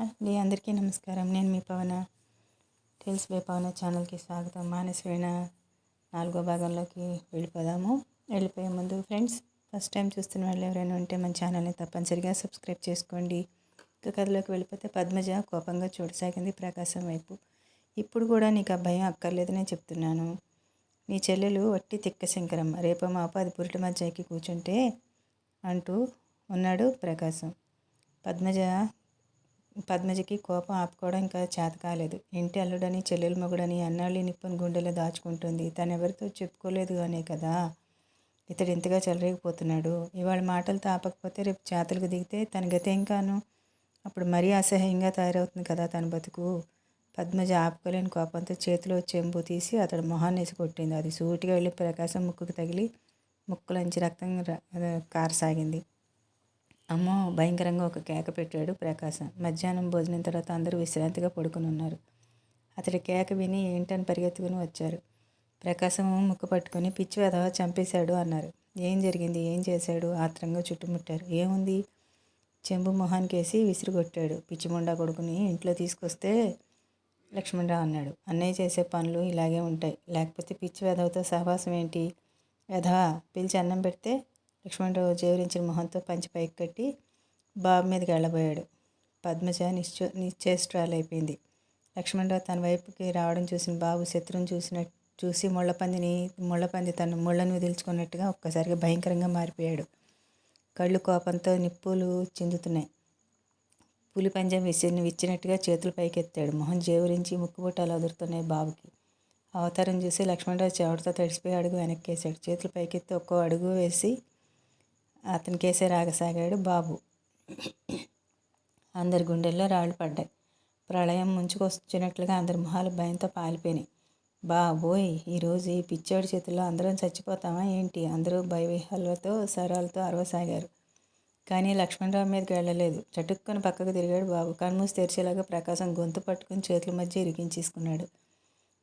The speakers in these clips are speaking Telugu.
అండి అందరికీ నమస్కారం. నేను మీ పవన. టేల్స్ బై పవన ఛానల్కి స్వాగతం. మానసవీణ 4వ భాగంలోకి వెళ్ళిపోదాము. వెళ్ళిపోయే ముందు ఫ్రెండ్స్, ఫస్ట్ టైం చూస్తున్న వాళ్ళు ఎవరైనా ఉంటే మన ఛానల్ని తప్పనిసరిగా సబ్స్క్రైబ్ చేసుకోండి. ఇక కథలోకి వెళ్ళిపోతే పద్మజ కోపంగా చూడసాగింది ప్రకాశం వైపు. ఇప్పుడు కూడా నీకు ఆ భయం అక్కర్లేదనే చెప్తున్నాను. నీ చెల్లెలు వట్టి తిక్క శంకరమ్మ. రేపో మాపో అది పురిటి మధ్య ఎక్కి కూర్చుంటే అంటూ ఉన్నాడు ప్రకాశం. పద్మజకి కోపం ఆపుకోవడం ఇంకా చేత కాలేదు. ఇంటి అల్లుడని, చెల్లెలు మొగుడని అన్నాళ్ళి నిప్పుని గుండెలో దాచుకుంటుంది. తనెవరితో చెప్పుకోలేదు అనే కదా ఇతడు ఇంతగా చెలరేగిపోతున్నాడు. ఇవాళ మాటలతో ఆపకపోతే రేపు చేతలకు దిగితే తన గతేం కాను. అప్పుడు మరీ అసహ్యంగా తయారవుతుంది కదా తన బతుకు. పద్మజ ఆపుకోలేని కోపంతో చేతిలో చెంబు తీసి అతడు మొహాన్నేసి కొట్టింది. అది సూటిగా వెళ్ళి ప్రకాశం ముక్కుకు తగిలి ముక్కులోంచి రక్తం కారసాగింది. అమ్మో! భయంకరంగా ఒక కేక పెట్టాడు ప్రకాశం. మధ్యాహ్నం భోజనం తర్వాత అందరూ విశ్రాంతిగా పడుకుని ఉన్నారు. అతడి కేక విని ఏంటని పరిగెత్తుకుని వచ్చారు. ప్రకాశం ముక్కు పట్టుకుని పిచ్చి వెధవ చంపేశాడు అన్నారు. ఏం జరిగింది? ఏం చేశాడు? ఆత్రంగా చుట్టుముట్టారు. ఏముంది? చెంబు మొహానికేసి విసిరిగొట్టాడు. పిచ్చిముండా కొడుకుని ఇంట్లో తీసుకొస్తే లక్ష్మణరావు అన్నాడు. అన్నయ్య చేసే పనులు ఇలాగే ఉంటాయి. లేకపోతే పిచ్చి వెధవతో సహవాసం ఏంటి? వెధవ పిలిచి అన్నం పెడితే లక్ష్మణరావు జేవరించిన మొహంతో పంచి పైకి కట్టి బాబు మీదకి వెళ్ళబోయాడు. పద్మజ నిశ్చేష్టురాలైపోయింది. లక్ష్మణరావు తన వైపుకి రావడం చూసిన బాబు శత్రువుని చూసి ముళ్ళపంది తన ముళ్ళను వదిల్చుకున్నట్టుగా ఒక్కసారిగా భయంకరంగా మారిపోయాడు. కళ్ళు కోపంతో నిప్పులు చిందుతున్నాయి. పులి పంజం విచ్చినట్టుగా చేతులు పైకెత్తాడు. మొహం జేవురించి ముక్కుబొట్టాలు అదురుతున్నాయి బాబుకి. అవతారం చూసి లక్ష్మణరావు చెవటతో తడిసిపోయి అడుగు వెనక్కేశాడు. చేతులు పైకెత్తి ఒక్కో అడుగు వేసి అతనికేసే రాగసాగాడు బాబు. అందరి గుండెల్లో రాళ్ళు పడ్డాయి. ప్రళయం ముంచుకొచ్చినట్లుగా అందరి మొహాలు భయంతో పాలిపోయినాయి. బాబోయ్! ఈరోజు ఈ పిచ్చోడి చేతుల్లో అందరం చచ్చిపోతామా ఏంటి? అందరూ భయవిహ్వలతో స్వరాలతో అరవసాగారు. కానీ లక్ష్మణరావు మీదకి వెళ్ళలేదు. చటుక్కున పక్కకు తిరిగాడు బాబు. కన్మూసి తెరిచేలాగా ప్రకాశం గొంతు పట్టుకుని చేతుల మధ్య ఇరికించేసుకున్నాడు.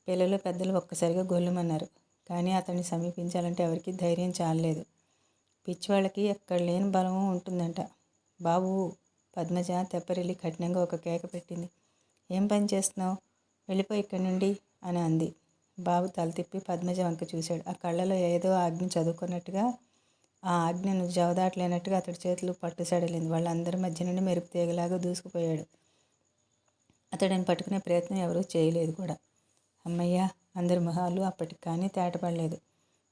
పిల్లలు పెద్దలు ఒక్కసారిగా గొల్లుమన్నారు. కానీ అతన్ని సమీపించాలంటే ఎవరికీ ధైర్యం చాలలేదు. పిచ్చివాళ్ళకి ఎక్కడ లేని బలము ఉంటుందంట. బాబు! పద్మజ తెప్పరిల్లి కఠినంగా ఒక కేక పెట్టింది. ఏం పని చేస్తున్నావు? వెళ్ళిపోయి ఇక్కడి నుండి అని అంది. బాబు తల తిప్పి పద్మజ వంక చూశాడు. ఆ కళ్ళలో ఏదో ఆజ్ఞ చదువుకున్నట్టుగా, ఆ ఆజ్ఞను జవదాటలేనట్టుగా అతడి చేతులు పట్టుసడలింది. వాళ్ళందరి మధ్య నుండి మెరుపు తీగలాగా దూసుకుపోయాడు. అతడిని పట్టుకునే ప్రయత్నం ఎవరూ చేయలేదు కూడా. అమ్మయ్య! అందరి మొహాలు అప్పటికి కానీ తేటపడలేదు.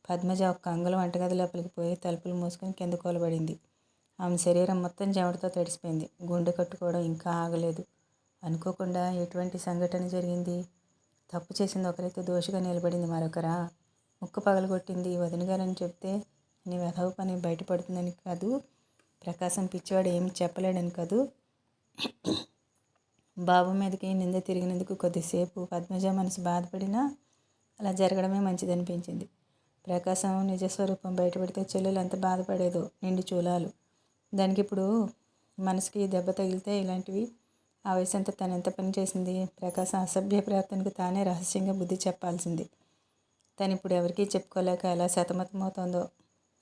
పద్మజ ఒక్క అంగుళం వంటగది లోపలికి పోయి తలుపులు మూసుకొని కింద కూలబడింది. ఆమె శరీరం మొత్తం చెమటతో తడిసిపోయింది. గుండె కట్టుకోవడం ఇంకా ఆగలేదు. అనుకోకుండా ఎటువంటి సంఘటన జరిగింది? తప్పు చేసింది ఒకరైతే దోషిగా నిలబడింది మరొకరా? ముక్కు పగలగొట్టింది వదినగారని చెప్తే నీ వెధవ పని బయటపడుతుందని కాదు, ప్రకాశం పిచ్చివాడు ఏమి చెప్పలేడని కాదు. బాబు మీదకి నింద తిరిగినందుకు కొద్దిసేపు పద్మజ మనసు బాధపడినా అలా జరగడమే మంచిదనిపించింది. ప్రకాశం నిజస్వరూపం బయటపడితే చెల్లెలు ఎంత బాధపడేదో. నిండు చూలాలు. దానికి ఇప్పుడు మనసుకి దెబ్బ తగిలితే ఇలాంటివి ఆ వయసంతా తను ఎంత పని చేసింది. ప్రకాశం అసభ్య ప్రవర్తనకు తానే రహస్యంగా బుద్ధి చెప్పాల్సింది. తను ఇప్పుడు ఎవరికీ చెప్పుకోలేక ఎలా సతమతమవుతోందో.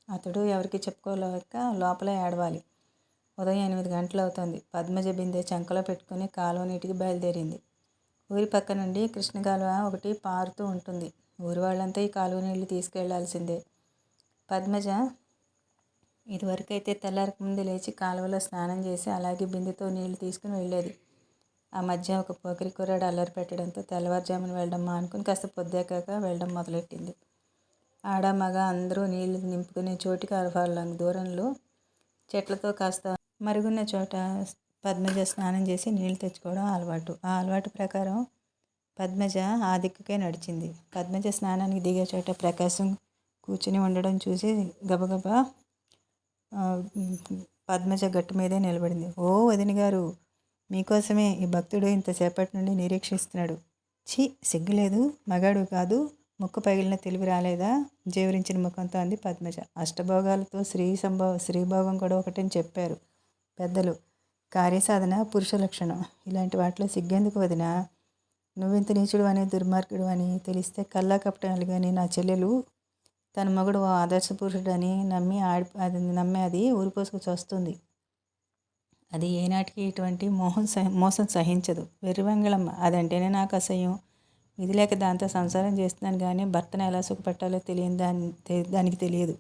అతడు ఎవరికీ చెప్పుకోలేక లోపల ఏడవాలి. ఉదయం 8 గంటలు అవుతోంది. పద్మజ బిందె చంకలో పెట్టుకుని కాలువ నీటికి బయలుదేరింది. ఊరి పక్క నుండి కృష్ణకాలువ ఒకటి పారుతూ ఉంటుంది. ఊరి వాళ్ళంతా ఈ కాలువ నీళ్లు తీసుకెళ్లాల్సిందే. పద్మజ ఇదివరకైతే తెల్లారక ముందు లేచి కాలువలో స్నానం చేసి అలాగే బిందెతో నీళ్లు తీసుకుని వెళ్ళేది. ఆ మధ్య ఒక పోకిరి కుర్రాడు అల్లరి పెట్టడంతో తెల్లవారుజామున వెళ్ళడం మానుకుని కాస్త పొద్దుకాక వెళ్ళడం మొదలెట్టింది. ఆడ మగ అందరూ నీళ్లు నింపుకునే చోటికి అరఫార్లంగ దూరంలో చెట్లతో కాస్త మరుగున్న చోట పద్మజ స్నానం చేసి నీళ్లు తెచ్చుకోవడం అలవాటు. ఆ అలవాటు ప్రకారం పద్మజ ఆ దిక్కుకే నడిచింది. పద్మజ స్నానానికి దిగే చోట ప్రకాశం కూర్చుని ఉండడం చూసి గబగబా పద్మజ గట్టు మీదే నిలబడింది. ఓ వదిన గారు, మీకోసమే ఈ భక్తుడు ఇంతసేపటి నుండి నిరీక్షిస్తున్నాడు. ఛీ, సిగ్గులేదు? మగాడు కాదు, ముక్కు పగిలిన తెలివి రాలేదా? జేవరించిన ముఖంతో అంది పద్మజ. అష్టభోగాలతో శ్రీభోగం కూడా ఒకటని చెప్పారు పెద్దలు. కార్యసాధన పురుష లక్షణం. ఇలాంటి వాటిలో సిగ్గెందుకు వదినా? నువ్వింత నీచుడు అని, దుర్మార్గుడు అని తెలిస్తే కల్లా కపటాలు కానీ నా చెల్లెలు తన మగుడు ఆదర్శ పురుషుడని నమ్మి అది ఊరిపోసుకు చస్తుంది. అది ఏనాటికి ఇటువంటి మోసం సహించదు. వెర్రివంగళమ్మ అదంటేనే నాకు అసహ్యం. విధి లేక దాంతో సంసారం చేస్తున్నాను కానీ భర్తను ఎలా సుఖపెట్టాలో తెలియని దానికి తెలియదు.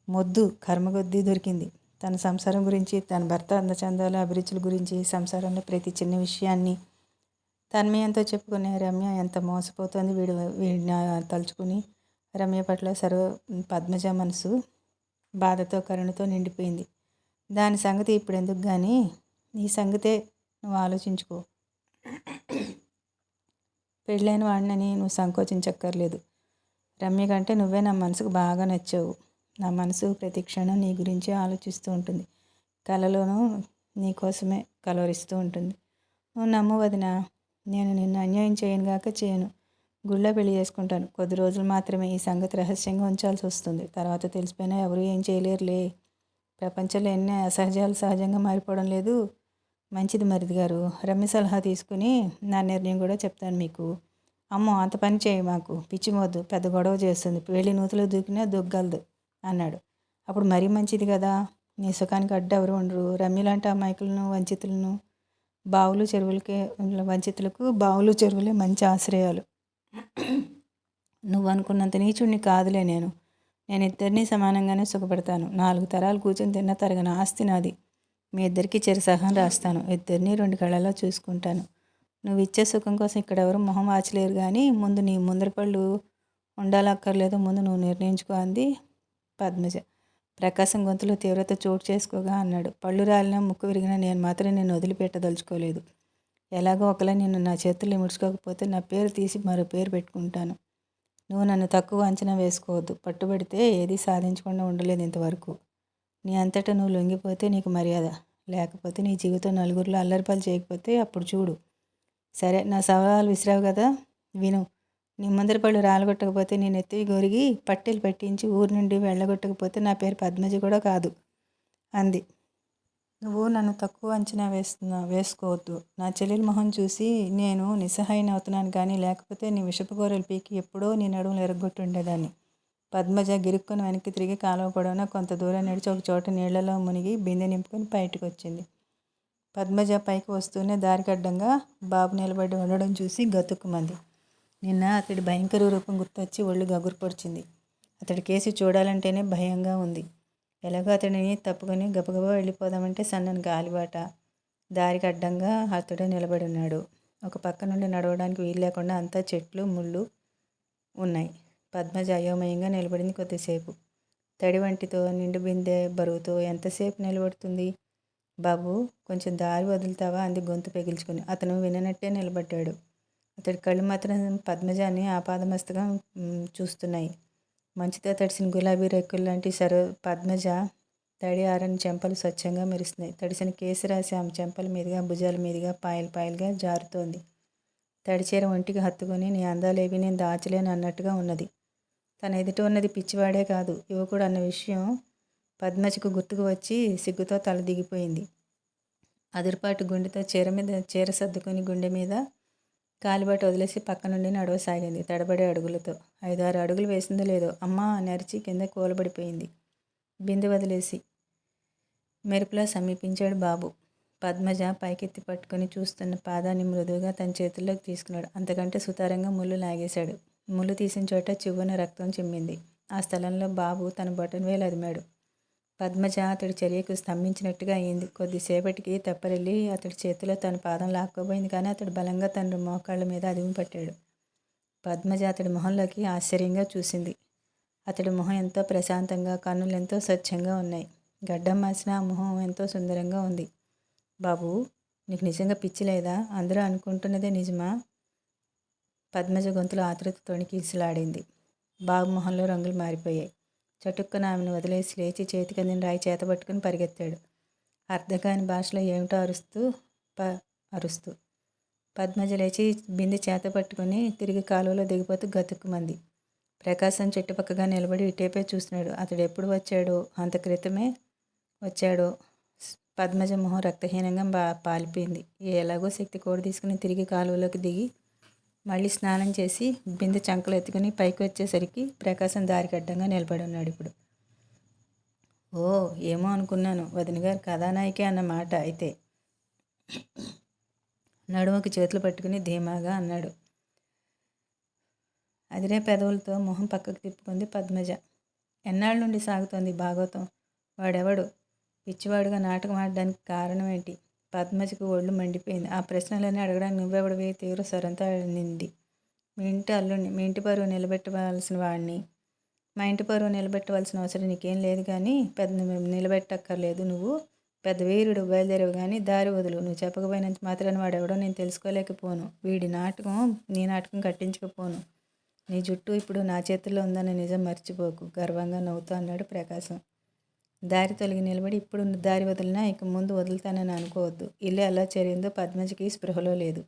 మొద్దు కర్మగొద్దీ దొరికింది. తన సంసారం గురించి, తన భర్త అందచందాల అభిరుచుల గురించి, సంసారంలో ప్రతి చిన్న విషయాన్ని తన్మయంతో చెప్పుకునే రమ్య ఎంత మోసపోతుంది. వీడిని తలుచుకుని రమ్య పట్ల పద్మజ మనసు బాధతో కరుణతో నిండిపోయింది. దాని సంగతి ఇప్పుడు ఎందుకు కానీ నీ సంగతే నువ్వు ఆలోచించుకో. పెళ్ళైన వాడినని నువ్వు సంకోచించక్కర్లేదు. రమ్య కంటే నువ్వే నా మనసుకు బాగా నచ్చావు. నా మనసు ప్రతి క్షణం నీ గురించే ఆలోచిస్తూ ఉంటుంది. కలలోనూ నీకోసమే కలవరిస్తూ ఉంటుంది. నువ్వు నమ్ము వదినా, నేను నిన్ను అన్యాయం చేయనుగాక చేయను. గుళ్ళో పెళ్లి చేసుకుంటాను. కొద్ది రోజులు మాత్రమే ఈ సంగతి రహస్యంగా ఉంచాల్సి వస్తుంది. తర్వాత తెలిసిపోయినా ఎవరు ఏం చేయలేరులే. ప్రపంచంలో ఎన్ని అసహజాలు సహజంగా మారిపోవడం లేదు. మంచిది మరిది గారు. రమ్య సలహా తీసుకుని నా నిర్ణయం కూడా చెప్తాను మీకు. అమ్మో, అంత పని చేయి మాకు. పిచ్చిమొద్దు, పెద్ద గొడవ చేస్తుంది. పెళ్లి నూతులు దూకినా దూగ్గలదు అన్నాడు. అప్పుడు మరీ మంచిది కదా. నీ సుఖానికి అడ్డు ఎవరు ఉండరు. రమ్య లాంటి అమాయకులను వంచితులను వంచితులకు బావులు చెరువులే మంచి ఆశ్రయాలు. నువ్వు అనుకున్నంత నీచుడిని కాదులే నేను. నేను ఇద్దరినీ సమానంగానే సుఖపెడతాను. 4 తరాలు కూర్చొని తిన్న తరగని ఆస్తి నాది. మీ ఇద్దరికీ చెరసహం రాస్తాను. ఇద్దరినీ 2 కళ్ళలా చూసుకుంటాను. నువ్వు ఇచ్చే సుఖం కోసం ఇక్కడెవరు మొహం వాచలేరు కానీ ముందు నీ ముందర పళ్ళు ఉండాలక్కర్లేదో ముందు నువ్వు నిర్ణయించుకో అంది పద్మజ. ప్రకాశం గొంతులో తీవ్రత చోటు చేసుకోగా అన్నాడు. పళ్ళు రాలినా ముక్కు విరిగినా నేను మాత్రం నిన్ను వదిలిపెట్టదలుచుకోలేదు. ఎలాగో ఒకలా నిన్ను నా చేతుల్లో ముడుచుకోకపోతే నా పేరు తీసి మరో పేరు పెట్టుకుంటాను. నువ్వు నన్ను తక్కువ అంచనా వేసుకోవద్దు. పట్టుబడితే ఏదీ సాధించకుండా ఉండలేదు ఇంతవరకు. నీ అంతటా నువ్వు లొంగిపోతే నీకు మర్యాద, లేకపోతే నీ జీవితం నలుగురిలో అల్లరిపాలు చేయకపోతే అప్పుడు చూడు. సరే, నా సవాలు విసిరావు కదా, విను. నీ ముందర పళ్ళు రాలగొట్టకపోతే నేను ఎత్తి గొరిగి పట్టెలు పెట్టించి ఊరి నుండి వెళ్ళగొట్టకపోతే నా పేరు పద్మజ కూడా కాదు అంది. నువ్వు నన్ను తక్కువ అంచనా వేసుకోవద్దు. నా చెల్లెలి మొహం చూసి నేను నిస్సహాయనవుతున్నాను కానీ లేకపోతే నీ విషపు కూరలు పీకి ఎప్పుడో నీ నడుములు ఎరగొట్టుండేదాన్ని. పద్మజ గిరుక్కుని వెనక్కి తిరిగి కాలువ పొడవునా కొంత దూరం నడిచి ఒక చోట నీళ్లలో మునిగి బిందె నింపుకొని బయటకు వచ్చింది. పద్మజ పైకి వస్తూనే దారికడ్డంగా బాబు నిలబడి ఉండడం చూసి గతుక్కుమంది. నిన్న అతడి భయంకర రూపం గుర్తొచ్చి ఒళ్ళు గగురు పొడిచింది. అతడి కేసి చూడాలంటేనే భయంగా ఉంది. ఎలాగో అతడిని తప్పుకొని గబగబా వెళ్ళిపోదామంటే సన్నని గాలిబాట. దారికి అడ్డంగా అతడు నిలబడి ఉన్నాడు. ఒక పక్క నుండి నడవడానికి వీలు లేకుండా అంతా చెట్లు ముళ్ళు ఉన్నాయి. పద్మజ అయోమయంగా నిలబడింది కొద్దిసేపు. తడి వంటితో నిండు బిందె బరువుతో ఎంతసేపు నిలబడుతుంది? బాబు, కొంచెం దారి వదులుతావా అంది గొంతు పెగిల్చుకొని. అతను విననట్టే నిలబడ్డాడు. అతడి కళ్ళు మాత్రం పద్మజాన్ని ఆపాదమస్తకం చూస్తున్నాయి. మంచుతో తడిసిన గులాబీ రేకులు లాంటి పద్మజ తడి ఆరని చెంపలు స్వచ్ఛంగా మెరుస్తున్నాయి. తడిసిన కేసు రాసి ఆమె చెంపల మీదుగా భుజాల మీదుగా పాయలు పాయలుగా జారుతోంది. తడిచీర ఒంటికి హత్తుకొని నీ అందాలేవి నేను దాచలేను అన్నట్టుగా ఉన్నది. తన ఎదుట ఉన్నది పిచ్చివాడే కాదు, యువకుడు అన్న విషయం పద్మజకు గుర్తుకు వచ్చి సిగ్గుతో తల దిగిపోయింది. అదురుపాటు గుండెతో చీర సర్దుకొని గుండె మీద కాలిబాట వదిలేసి పక్క నుండి నడవసాగింది తడబడే అడుగులతో. 5-6 అడుగులు వేసిందో లేదో అమ్మా నరిచి కింద కూలబడిపోయింది. బిందె వదిలేసి మెరుపులా సమీపించాడు బాబు. పద్మజ పైకెత్తి పట్టుకొని చూస్తున్న పాదాన్ని మృదువుగా తన చేతుల్లోకి తీసుకున్నాడు. అంతకంటే సుతారంగా ముళ్ళు లాగేశాడు. ముళ్ళు తీసిన చోట చివ్వున రక్తం చిమ్మింది. ఆ స్థలంలో బాబు తన బొటనవేలు అదిమాడు. పద్మజ అతడి చర్యకు స్తంభించినట్టుగా అయింది. కొద్దిసేపటికి తెప్పరిల్లి అతడి చేతిలో తన పాదం లాక్కోబోయింది కానీ అతడు బలంగా తన మోకాళ్ళ మీద అదిమి పట్టాడు. పద్మజ అతడి మొహంలోకి ఆశ్చర్యంగా చూసింది. అతడి మొహం ఎంతో ప్రశాంతంగా, కన్నులు ఎంతో స్వచ్ఛంగా ఉన్నాయి. గడ్డం మాసిన ఆ మొహం ఎంతో సుందరంగా ఉంది. బాబు, నీకు నిజంగా పిచ్చి లేదా? అందరూ అనుకుంటున్నదే నిజమా? పద్మజ గొంతులో ఆతృత తొణికిసలాడింది. బాబు మొహంలో రంగులు మారిపోయాయి. చటుక్కున ఆమెను వదిలేసి లేచి చేతికందిన రాయి చేతబట్టుకుని పరిగెత్తాడు. అర్థకాని భాషలో ఏమిటో అరుస్తూ పద్మజ లేచి బిందె చేత పట్టుకుని తిరిగి కాలువలో దిగిపోతూ గతుక్కుమంది. ప్రకాశం చుట్టుపక్కగా నిలబడి ఇటేపే చూస్తున్నాడు. అతడు ఎప్పుడు వచ్చాడో, అంత క్రితమే వచ్చాడో. పద్మజ మొహం రక్తహీనంగా పాలిపోయింది. ఎలాగో శక్తి కోడి తీసుకుని తిరిగి కాలువలోకి దిగి మళ్ళీ స్నానం చేసి బిందె చంకలు ఎత్తుకుని పైకి వచ్చేసరికి ప్రకాశం దారికి అడ్డంగా నిలబడి ఉన్నాడు. ఇప్పుడు ఓ ఏమో అనుకున్నాను, వదిన గారు కథానాయికే అన్నమాట అయితే నడుముకి చేతులు పట్టుకుని ధీమాగా అన్నాడు. అదిరే పెదవులతో మొహం పక్కకు తిప్పుకుంది పద్మజ. ఎన్నాళ్ళ నుండి సాగుతోంది భాగవతం? వాడెవడు? పిచ్చివాడుగా నాటకం ఆడడానికి కారణం ఏంటి? పద్మజకు ఒళ్ళు మండిపోయింది. ఆ ప్రశ్నలన్నీ అడగడానికి నువ్వెవడివి? తీవ్ర స్వరంతో అనింది. మీ ఇంటి అల్లుడిని, మీ ఇంటి పరువు నిలబెట్టవలసిన వాడిని. మా ఇంటి పరువు నిలబెట్టవలసిన అవసరం నీకేం లేదు కానీ పెద్ద నిలబెట్టక్కర్లేదు. నువ్వు పెద్ద వీరుడు, బయలుదేరవు కానీ దారి వదులు. నువ్వు చెప్పకపోయినంత మాత్రాన వాడెవడో నేను తెలుసుకోలేకపోను. వీడి నాటకం నీ నాటకం కట్టించకపోను. నీ జుట్టు ఇప్పుడు నా చేతుల్లో ఉందన్న నిజం మర్చిపోకు, గర్వంగా నవ్వుతూ అన్నాడు ప్రకాశం. దారి తొలగి నిలబడి ఇప్పుడు దారి వదిలినా ఇక ముందు వదులుతానని అనుకోవద్దు. ఇల్లు ఎలా చేరిందో పద్మజకి స్పృహలో లేదు.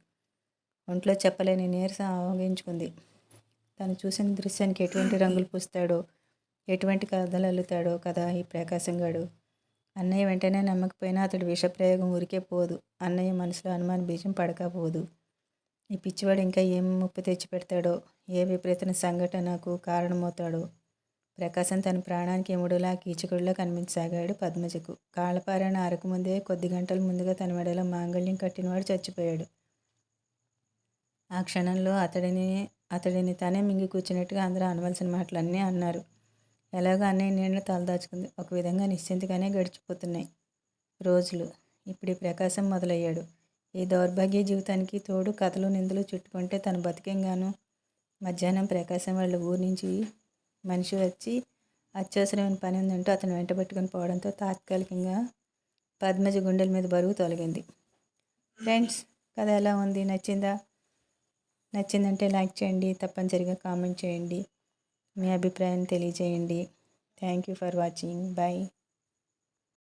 ఒంట్లో చెప్పలేని నీరసం ఆవగించుకుంది. తను చూసిన దృశ్యానికి ఎటువంటి రంగులు పూస్తాడో, ఎటువంటి కథలు అల్లుతాడో కదా ఈ ప్రకాశం గాడు. అన్నయ్య వెంటనే నమ్మకపోయినా అతడు విషప్రయోగం ఊరికే పోదు. అన్నయ్య మనసులో అనుమాన బీజం పడకపోదు. ఈ పిచ్చివాడు ఇంకా ఏం ముప్పు తెచ్చిపెడతాడో, ఏ విపరీత సంఘటనకు కారణమవుతాడో. ప్రకాశం తన ప్రాణానికి ఎముడులా కీచకుడిలా కనిపించసాగాడు పద్మజకు. కాళ్ళపారాయణ ఆరకముందే కొద్ది గంటల ముందుగా తన మెడలో మాంగళ్యం కట్టినవాడు చచ్చిపోయాడు. ఆ క్షణంలో అతడిని తనే మింగి కూర్చున్నట్టుగా అందరూ అనవలసిన మాటలన్నీ అన్నారు. ఎలాగో అన్నయ్య నీళ్ళు తలదాచుకుంది. ఒక విధంగా నిశ్చింతగానే గడిచిపోతున్నాయి రోజులు. ఇప్పుడు ఈ ప్రకాశం మొదలయ్యాడు. ఈ దౌర్భాగ్య జీవితానికి తోడు కథలు నిందలు చుట్టుకుంటే తను బతికేంగాను. మధ్యాహ్నం ప్రకాశం వాళ్ళ ఊరి నుంచి మనిషి వచ్చి అత్యవసరమైన పని ఉందంటూ అతను వెంటబెట్టుకుని పోవడంతో తాత్కాలికంగా పద్మజ గుండెల మీద బరువు తొలగింది. ఫ్రెండ్స్, కథ ఎలా ఉంది? నచ్చిందా? నచ్చిందంటే లైక్ చేయండి, తప్పనిసరిగా కామెంట్ చేయండి, మీ అభిప్రాయాన్ని తెలియజేయండి. Thank you for watching. Bye.